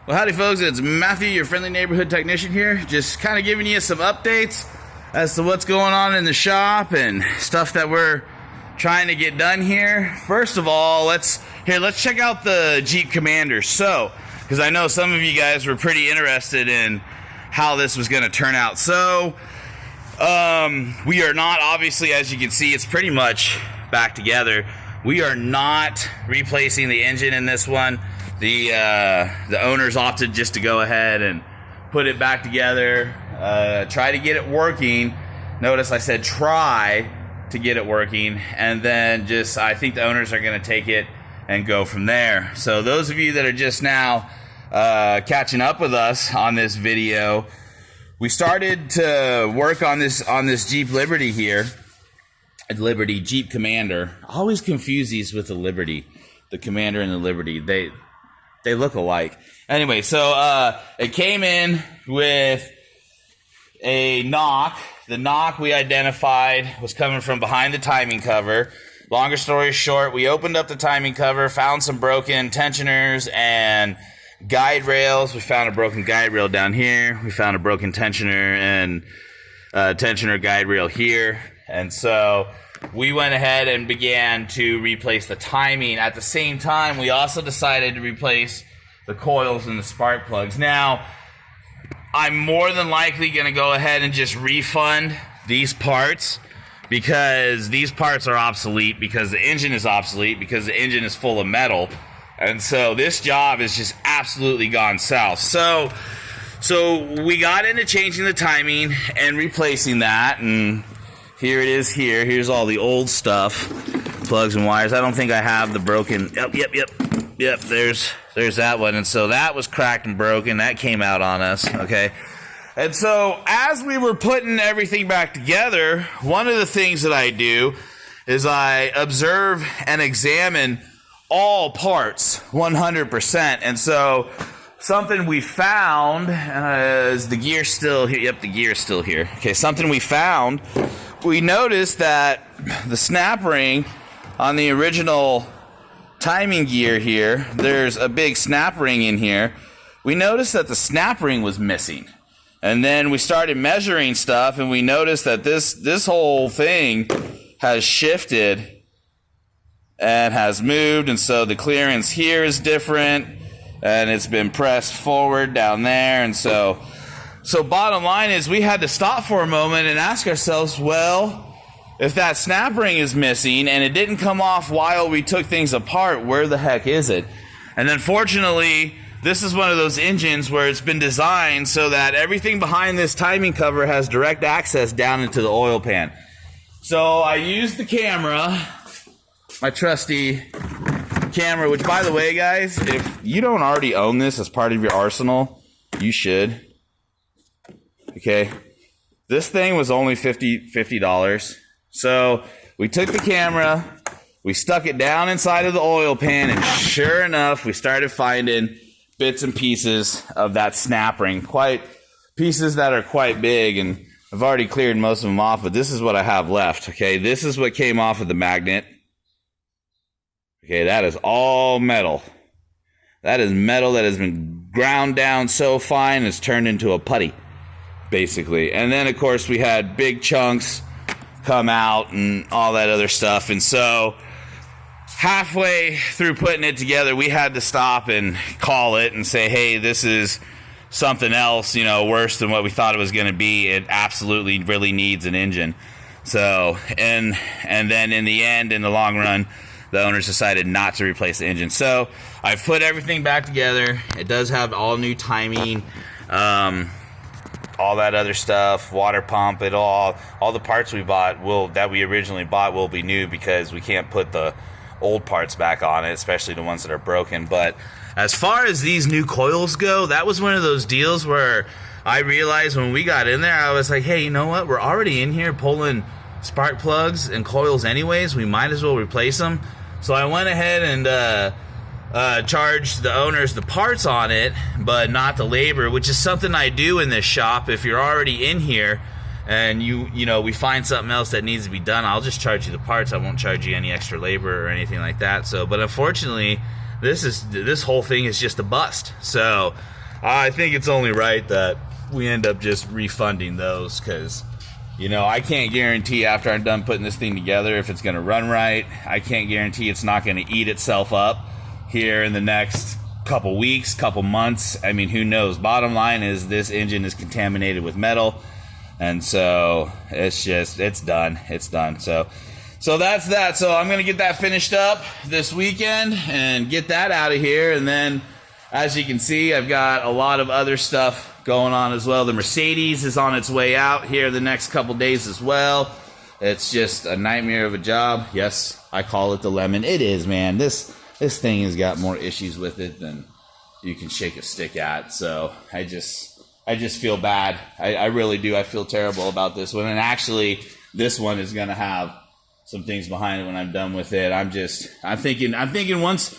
Well, howdy folks, it's Matthew, your friendly neighborhood technician here, just kind of giving you some updates as to what's going on in the shop and stuff that we're trying to get done here. First of all, let's check out the Jeep Commander. So, because I know some of you guys were pretty interested in how this was going to turn out. So, we are not, obviously, as you can see, it's pretty much back together. We are not replacing the engine in this one. The owners opted just to go ahead and put it back together, try to get it working. Notice I said try to get it working, and then I think the owners are going to take it and go from there. So those of you that are just now catching up with us on this video, we started to work on this Jeep Liberty here. Liberty Jeep Commander. I always confuse these with the Liberty, the Commander and the Liberty. They look alike. Anyway, so it came in with a knock. The knock we identified was coming from behind the timing cover. Longer story short, we opened up the timing cover, found some broken tensioners and guide rails. We found a broken guide rail down here. We found a broken tensioner and tensioner guide rail here. And so we went ahead and began to replace the timing. At the same time, we also decided to replace the coils and the spark plugs. Now, I'm more than likely going to go ahead and just refund these parts because these parts are obsolete, because the engine is obsolete, because the engine is full of metal. And so this job has just absolutely gone south. So we got into changing the timing and replacing that, and here it is here. Here's all the old stuff, plugs and wires. I don't think I have the broken. Yep. There's that one. And so that was cracked and broken. That came out on us. Okay. And so as we were putting everything back together, one of the things that I do is I observe and examine all parts 100%. And so something we found is the gear still here. Yep, the gear is still here. Okay, something we found. We noticed that the snap ring on the original timing gear here, there's a big snap ring in here. We noticed that the snap ring was missing. And then we started measuring stuff, and we noticed that this whole thing has shifted and has moved, and so the clearance here is different, and it's been pressed forward down there. And so bottom line is we had to stop for a moment and ask ourselves, well, if that snap ring is missing and it didn't come off while we took things apart, where the heck is it? And then fortunately, this is one of those engines where it's been designed so that everything behind this timing cover has direct access down into the oil pan. So I used the camera, my trusty camera, which, by the way, guys, if you don't already own this as part of your arsenal, you should. Okay, this thing was only $50. So we took the camera, we stuck it down inside of the oil pan, and sure enough, we started finding bits and pieces of that snap ring, pieces that are quite big, and I've already cleared most of them off, but this is what I have left. Okay, this is what came off of the magnet. Okay, that is all metal. That is metal that has been ground down so fine it's turned into a putty, basically. And then, of course, we had big chunks come out and all that other stuff. And so halfway through putting it together, we had to stop and call it and say, hey, this is something else, worse than what we thought it was going to be. It absolutely really needs an engine. So, and then in the end, in the long run, the owners decided not to replace the engine. So I've put everything back together. It does have all new timing, all that other stuff, water pump, all the parts we bought that we originally bought will be new because we can't put the old parts back on it, especially the ones that are broken. But as far as these new coils go, that was one of those deals where I realized when we got in there, I was like, hey, you know what? We're already in here pulling spark plugs and coils anyways. We might as well replace them. So I went ahead and charged the owners the parts on it, but not the labor, which is something I do in this shop. If you're already in here and we find something else that needs to be done, I'll just charge you the parts. I won't charge you any extra labor or anything like that. So, but unfortunately, this whole thing is just a bust. So I think it's only right that we end up just refunding those because, you know, I can't guarantee after I'm done putting this thing together if it's going to run right. I can't guarantee it's not going to eat itself up here in the next couple weeks, couple months. I mean, who knows? Bottom line is this engine is contaminated with metal, and so it's done. It's done. So that's that. So I'm going to get that finished up this weekend and get that out of here. And then, as you can see, I've got a lot of other stuff going on as well. The Mercedes is on its way out here the next couple days as well. It's just a nightmare of a job. Yes, I call it the lemon. It is, man. This thing has got more issues with it than you can shake a stick at. So I just feel bad. I really do. I feel terrible about this one. And actually, this one is going to have some things behind it when I'm done with it. I'm thinking once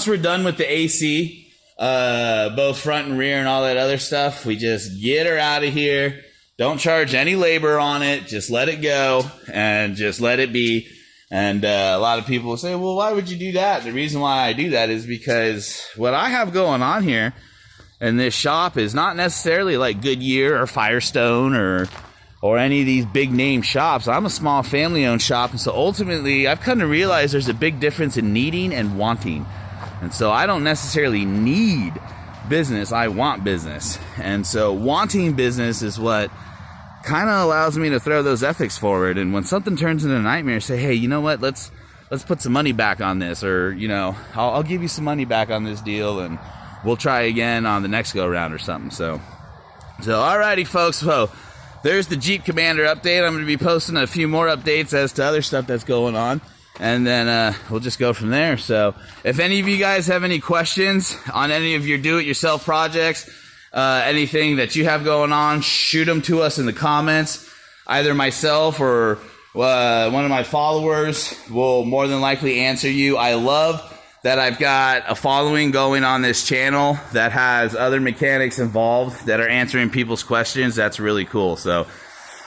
we're done with the AC, both front and rear and all that other stuff, we just get her out of here. Don't charge any labor on it. Just let it go and just let it be. And a lot of people will say, well, why would you do that? The reason why I do that is because what I have going on here in this shop is not necessarily like Goodyear or Firestone or any of these big name shops. I'm a small family owned shop, and so ultimately I've come to realize there's a big difference in needing and wanting. And so I don't necessarily need business, I want business. And so wanting business is what kind of allows me to throw those ethics forward. And when something turns into a nightmare, say, hey, you know what, let's put some money back on this, or, you know, I'll give you some money back on this deal and we'll try again on the next go around or something. So alrighty folks, so there's the Jeep Commander update. I'm going to be posting a few more updates as to other stuff that's going on, and then we'll just go from there. So if any of you guys have any questions on any of your do-it-yourself projects, anything that you have going on, shoot them to us in the comments. Either myself or one of my followers will more than likely answer you. I love that I've got a following going on this channel that has other mechanics involved that are answering people's questions. That's really cool. So,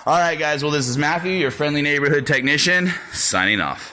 all right, guys. Well, this is Matthew, your friendly neighborhood technician, signing off.